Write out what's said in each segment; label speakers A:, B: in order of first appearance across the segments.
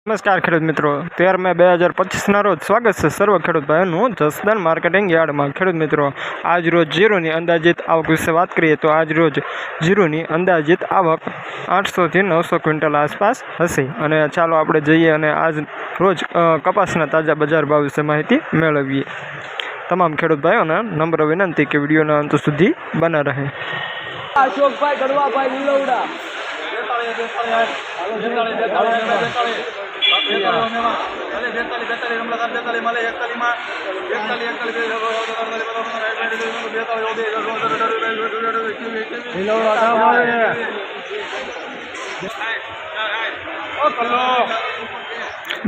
A: નમસ્કાર ખેડૂત મિત્રો, 13 મે 2025ના રોજ સ્વાગત છે સર્વ ખેડૂત ભાઈઓનું જસદણ માર્કેટિંગ યાર્ડમાં। ખેડૂત મિત્રો, આજ રોજ જીરુની અંદાજિત આવક વિશે વાત કરીએ તો આજ રોજ જીરુની અંદાજિત આવક 800 થી 900 ક્વિન્ટલ આસપાસ હશે। અને ચાલો આપણે જઈએ અને આજ રોજ કપાસના તાજા બજાર ભાવ વિશે માહિતી મેળવીએ। તમામ ખેડૂત ભાઈઓને નમ્ર વિનંતી કે વિડીયોના અંત સુધી બના રહે।
B: અશોકભાઈ ગઢવાભાઈ નીલવડા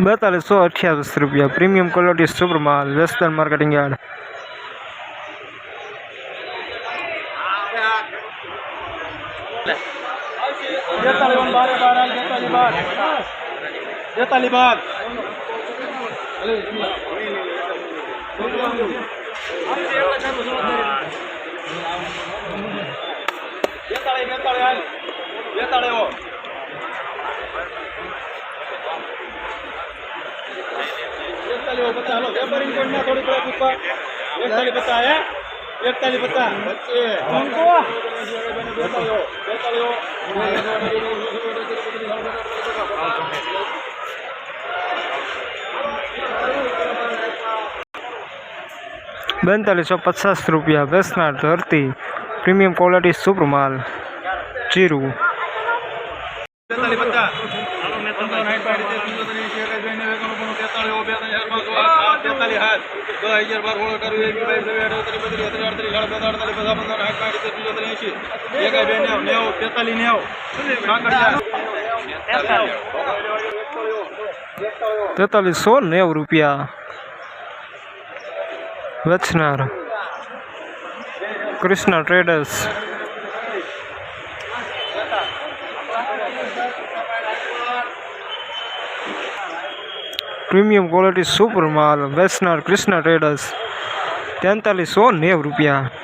A: ₹4228 પ્રીમિયમ ક્વોલિટી સુપર માલ જસદણ માર્કેટિંગ યાર્ડ। ₹4250 વેસનાર ધરતી પ્રીમિયમ ક્વોલિટી સુપર માલ જીરુ। ₹4390 વેચનાર Krishna traders. Premium quality super માલ વેચનાર કૃષ્ણા ટ્રેડર્સ ₹4390।